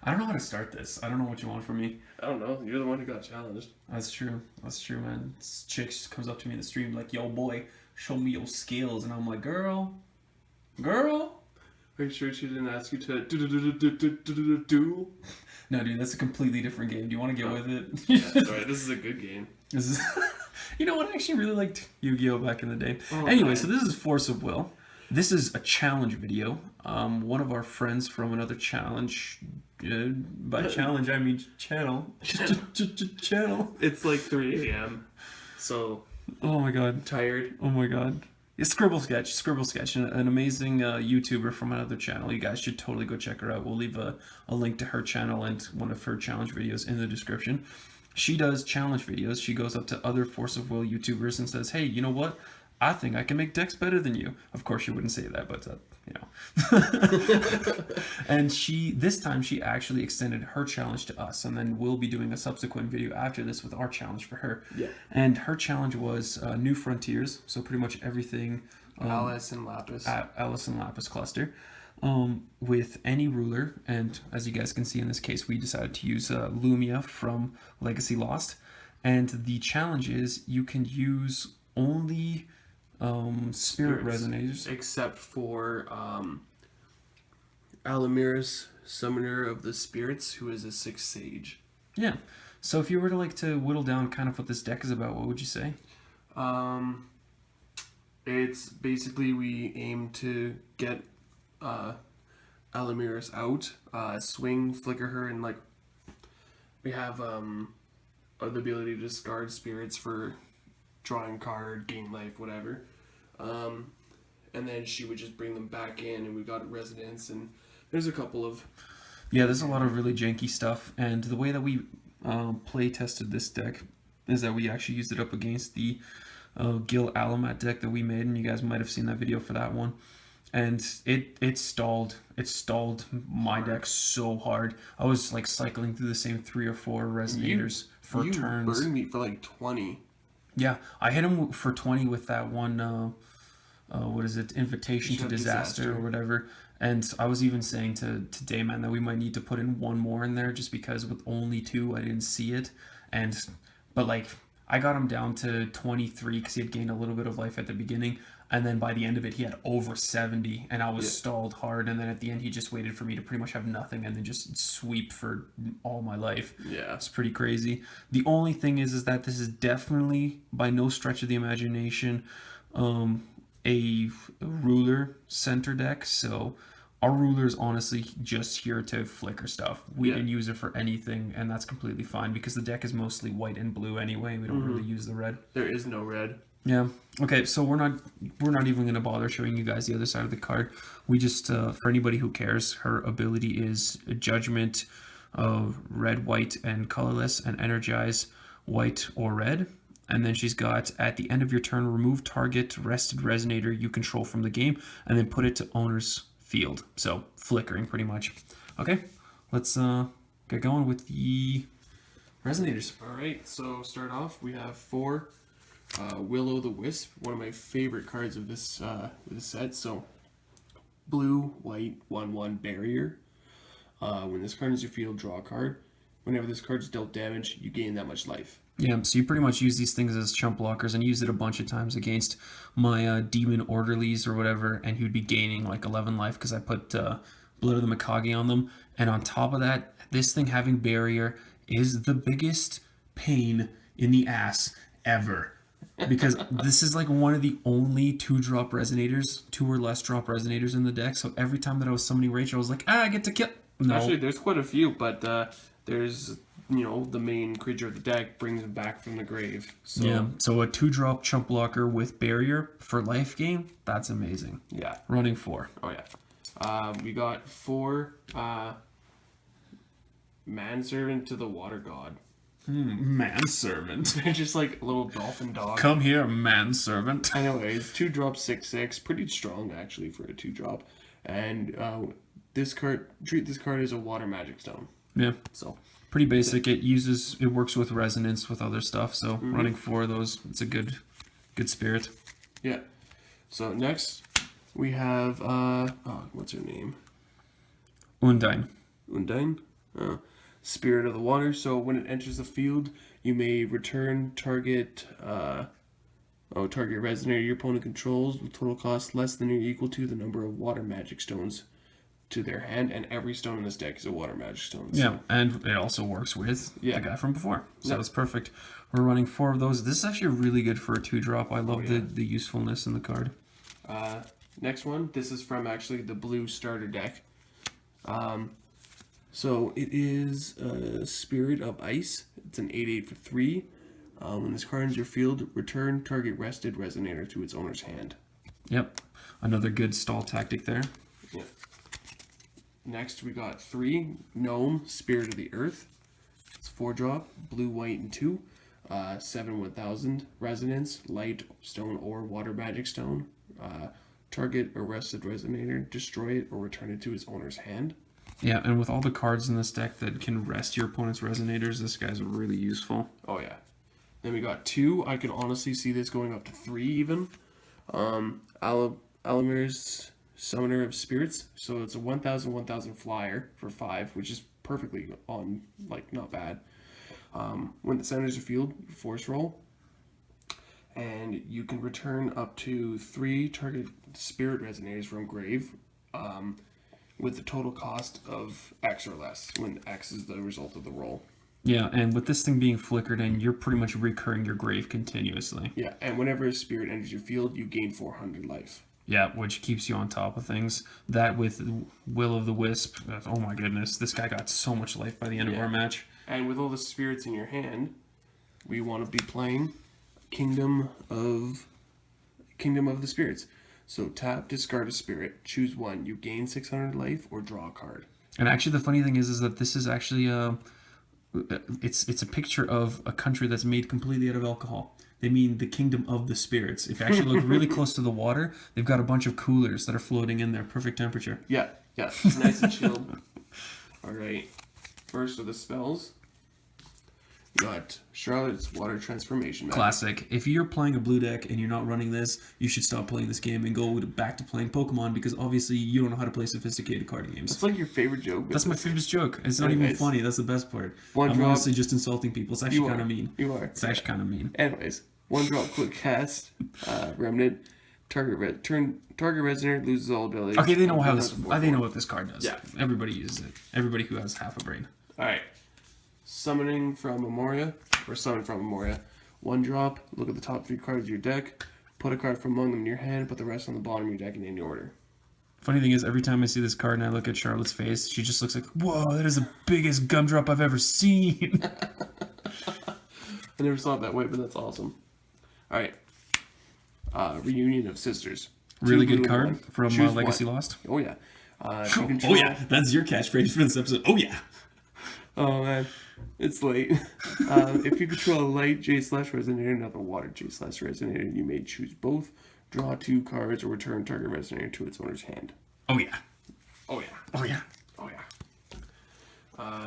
I don't know how to start this. I don't know what you want from me. I don't know. You're the one who got challenged. That's true. That's true, man. This chick just comes up to me in the stream like, "Yo, boy, show me your skills," and I'm like, "Girl." Are you sure she didn't ask you to do? No, dude, that's a completely different game. Do you want to get with it? Yeah, sorry. This is a good game. This is, you know what? I actually really liked Yu-Gi-Oh back in the day. Oh, Anyway, man. so this is Force of Will. This is a challenge video. One of our friends from another challenge. By challenge, I mean channel. Channel. It's like 3 a.m. So Oh my god. tired. Oh my god. Yeah, Scribble Sketch, an amazing YouTuber from another channel. You guys should totally go check her out. We'll leave a link to her channel and one of her challenge videos in the description. She does challenge videos. She goes up to other Force of Will YouTubers and says, "Hey, you know what? I think I can make decks better than you." Of course, she wouldn't say that, but you know. And this time she actually extended her challenge to us, and then we'll be doing a subsequent video after this with our challenge for her. Yeah. And her challenge was New Frontiers, so pretty much everything. Alice and Lapis. Alice and Lapis cluster. With any ruler, and as you guys can see in this case, we decided to use Lumia from Legacy Lost. And the challenge is you can use only spirit resonators. Except for Alamiris, Summoner of the Spirits, who is a 6th Sage. Yeah. So if you were to like to whittle down kind of what this deck is about, what would you say? It's basically we aim to get Alamiris out, swing, flicker her, and like we have the ability to discard spirits for drawing card, gain life, whatever. And then she would just bring them back in, and we got resonance, and there's a couple of Yeah, there's a lot of really janky stuff, and the way that we play tested this deck is that we actually used it up against the Gil Alamat deck that we made, and you guys might have seen that video for that one. And it stalled my deck so hard. I was like cycling through the same 3 or 4 resonators for you turns. burned me for like 20. Yeah, I hit him for 20 with that one. What is it? Invitation to Disaster or whatever. And I was even saying to Dayman that we might need to put in one more in there just because with only 2 I didn't see it. But like I got him down to 23 because he had gained a little bit of life at the beginning, and then by the end of it he had over 70, and I was stalled hard. And then at the end he just waited for me to pretty much have nothing and then just sweep for all my life. Yeah. It's pretty crazy. The only thing is that this is definitely by no stretch of the imagination a ruler center deck. So our ruler is honestly just here to flicker stuff. We didn't use it for anything, and that's completely fine because the deck is mostly white and blue anyway. We don't really use the red. There is no red. Yeah. Okay, so we're not even gonna bother showing you guys the other side of the card. We just for anybody who cares, her ability is Judgment, red, white, and colorless, and Energize, white or red. And then she's got, at the end of your turn, remove target rested resonator you control from the game, and then put it to owner's field. So flickering pretty much. Okay, let's get going with the resonators. All right, so start off. We have 4 Will o' the Wisp, one of my favorite cards of this set. So blue, white, 1/1 barrier. When this card is your field, draw a card. Whenever this card is dealt damage, you gain that much life. Yeah, so you pretty much use these things as chump blockers, and used it a bunch of times against my demon orderlies or whatever, and he would be gaining like 11 life because I put Blood of the Mikage on them. And on top of that, this thing having barrier is the biggest pain in the ass ever. Because this is like one of the only 2-drop resonators, 2 or less drop resonators in the deck. So every time that I was summoning Rachel, I was like, I get to kill. No. Actually, there's quite a few, but there's, the main creature of the deck brings it back from the grave. So, yeah, so a 2-drop chump blocker with barrier for life gain, that's amazing. Yeah. Running 4. Oh, yeah. We got 4 Manservant to the Water God. Manservant. They're just like a little dolphin dog. Come here, manservant. Anyways, 2-drop 6/6, pretty strong actually for a 2-drop. And treat this card as a water magic stone. Yeah. So Pretty basic. It works with resonance with other stuff. So running 4 of those, it's a good spirit. yeah. So next we have what's her name? Undine. Undine. Spirit of the Water. So when it enters the field, you may return target resonator your opponent controls with total cost less than or equal to the number of water magic stones to their hand, and every stone in this deck is a water magic stone. Yeah, and it also works with Yeah. the guy from before. So Yeah. it's perfect. We're running 4 of those. This is actually really good for a 2-drop. I love yeah. the usefulness in the card. Next one, this is from actually the blue starter deck. So it is Spirit of Ice. It's an 8/8 for 3. When this card enters your field, return target rested resonator to its owner's hand. Yep. Another good stall tactic there. Yeah. Next, we got 3 Gnome Spirit of the Earth. It's 4-drop, blue, white, and 2. 7 1000 resonance, light stone or water magic stone. Target arrested resonator, destroy it or return it to its owner's hand. Yeah, and with all the cards in this deck that can rest your opponent's resonators, this guy's really useful. Oh yeah. Then we got 2. I can honestly see this going up to 3 even. Alamir's Summoner of Spirits. So it's a 1000 flyer for 5, which is perfectly on, like, not bad. When it enters the field, force roll. And you can return up to 3 target spirit resonators from grave with the total cost of X or less, when X is the result of the roll. Yeah, and with this thing being flickered in, you're pretty much recurring your grave continuously. Yeah, and whenever a spirit enters your field, you gain 400 life. Yeah, which keeps you on top of things. That with Will of the Wisp, oh my goodness, this guy got so much life by the end of our match. And with all the spirits in your hand, we want to be playing Kingdom of the Spirits. So tap, discard a spirit, choose one. You gain 600 life or draw a card. And actually, the funny thing is that this is actually it's a picture of a country that's made completely out of alcohol. They mean the Kingdom of the Spirits. If you actually look really close to the water, they've got a bunch of coolers that are floating in there, perfect temperature. Yeah, it's nice and chilled. All right, first of the spells. You got Charlotte's Water Transformation Magic. Classic. If you're playing a blue deck and you're not running this, you should stop playing this game and go back to playing Pokemon, because obviously you don't know how to play sophisticated card games. It's like your favorite joke. That's my favorite joke. It's not even funny. That's the best part. I'm honestly just insulting people. It's actually kind of mean. You are. It's actually kind of mean. Anyways, 1-drop quick cast, Remnant, target resonator loses all abilities. Okay, they know how this. They know what this card does. Yeah. Everybody uses it. Everybody who has half a brain. All right. Summoning from Memoria, or Summon from Memoria. 1-drop, look at the top 3 cards of your deck, put a card from among them in your hand, put the rest on the bottom of your deck in any order. Funny thing is, every time I see this card and I look at Charlotte's face, she just looks like, whoa, that is the biggest gumdrop I've ever seen. I never saw it that way, but that's awesome. All right. Reunion of Sisters. Really 2 good blue card and 1. from Choose Legacy one. Lost. Oh, yeah. If you Oh control... yeah, that's your catchphrase for this episode. Oh yeah. Oh man, it's late. If you control a light J/Resonator, another water J/Resonator, you may choose both. Draw 2 cards or return target resonator to its owner's hand. Oh yeah. Oh yeah. Oh yeah. Oh yeah.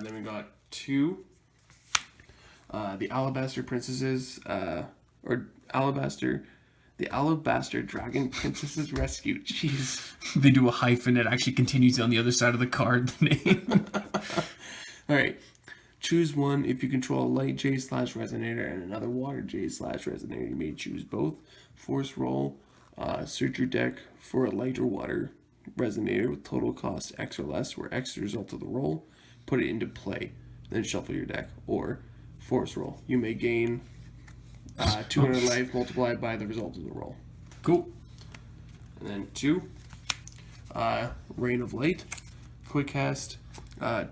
Then we got 2. The Alabaster Princesses, or Alabaster. The Alabaster Dragon Princesses Rescue. Jeez. They do a hyphen. It actually continues on the other side of the card. The name. Alright. Choose one. If you control a light J/Resonator and another water J/Resonator, you may choose both. Force roll. Search your deck for a light or water resonator with total cost X or less, where X is the result of the roll. Put it into play. Then shuffle your deck. Or force roll. You may gain 200 life multiplied by the result of the roll. Cool. And then 2. Rain of Light. Quick cast.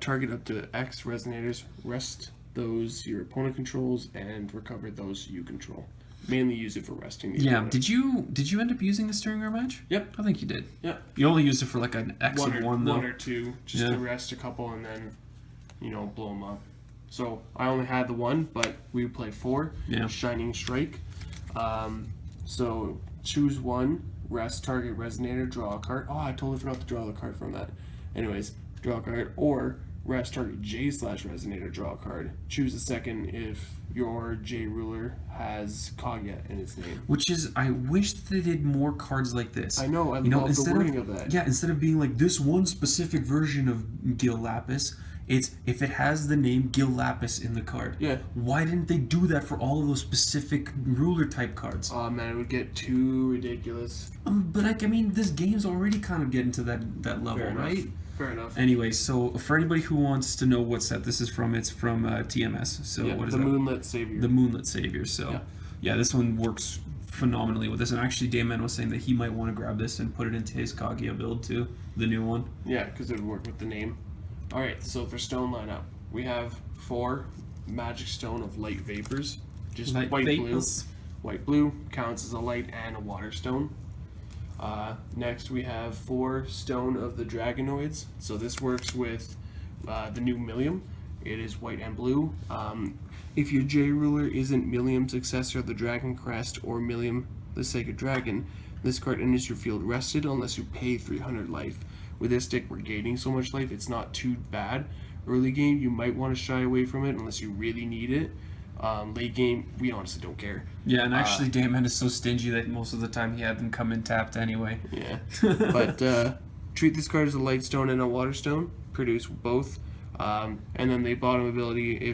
Target up to X resonators. Rest those your opponent controls and recover those you control. Mainly use it for resting. Yeah. opponent. Did you end up using this during our match? Yep. I think you did. Yep. You only used it for like an X of one though. 1 or 2, just Yeah. to rest a couple and then, blow them up. So I only had the 1, but we would play 4. Yeah. Shining Strike. So choose 1, rest target resonator, draw a card. Oh, I totally forgot to draw the card from that. Anyways, draw a card, or rest target J/Resonator, draw a card. Choose a second if your J ruler has Kaguya in its name. Which is, I wish they did more cards like this. I know, I love the wording of that. Yeah, instead of being like this one specific version of Gil Lapis, It's if it has the name Gil Lapis in the card. Yeah. Why didn't they do that for all of those specific ruler type cards? Oh man, it would get too ridiculous. But like, I mean, this game's already kind of getting to that level, Fair enough. right? Fair enough. Anyway, so for anybody who wants to know what set this is from, it's from TMS. So Yeah, what is the that? Moonlit Savior. The Moonlit Savior. So yeah, this one works phenomenally with this. And actually, Dayman was saying that he might want to grab this and put it into his Kaguya build too, the new one. Yeah, because it would work with the name. All right, so for stone lineup, we have 4 Magic Stone of Light Vapors, just Light white vapors. blue. White blue counts as a light and a water stone. Next, we have 4 Stone of the Dragonoids. So this works with the new Millium. It is white and blue. If your J Ruler isn't Millium's successor, the Dragon Crest, or Millium, the Sacred Dragon, this card enters your field rested unless you pay 300 life. With this deck, we're gaining so much life, it's not too bad. Early game, you might want to shy away from it unless you really need it. Late game, we honestly don't care. Yeah, and actually, Dayman is so stingy that most of the time he had them come in tapped anyway. Yeah, but treat this card as a light stone and a water stone. Produce both, and then the bottom ability.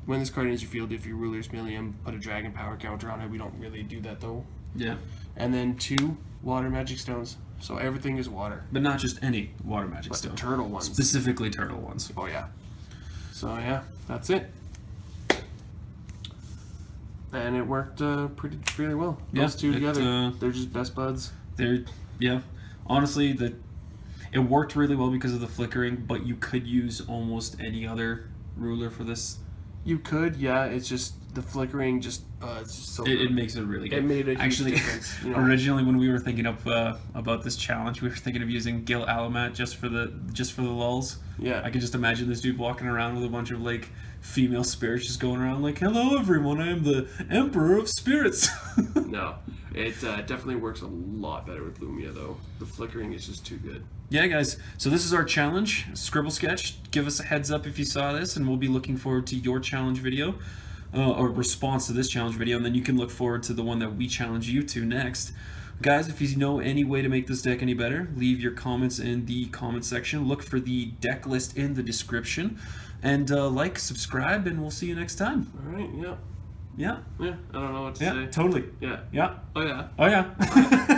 When this card enters your field, if your ruler's Millium, put a dragon power counter on it. We don't really do that though. Yeah. And then 2 water magic stones. So everything is water. But not just any water magic But stone. turtle ones. Specifically turtle ones. Oh yeah. So yeah, that's it. And it worked really well. Those two together, they're just best buds. Honestly, it worked really well because of the flickering, but you could use almost any other ruler for this. You could, yeah. It's just the flickering. It's just so. It makes it really good. It made a huge Actually, difference. You know? originally when we were thinking of about this challenge, we were thinking of using Gil Alamat just for the lulz. Yeah. I could just imagine this dude walking around with a bunch of like female spirits just going around like, "Hello everyone, I am the Emperor of Spirits." No, it definitely works a lot better with Lumia though. The flickering is just too good. Yeah, guys. So this is our challenge, Scribble Sketch. Give us a heads up if you saw this, and we'll be looking forward to your challenge video, or response to this challenge video, and then you can look forward to the one that we challenge you to next. Guys, if you know any way to make this deck any better, leave your comments in the comment section. Look for the deck list in the description, and like, subscribe, and we'll see you next time. All right. Yeah. Yeah. Yeah. I don't know what to Yeah. say. Totally. Yeah. Yeah. Oh yeah. Oh yeah.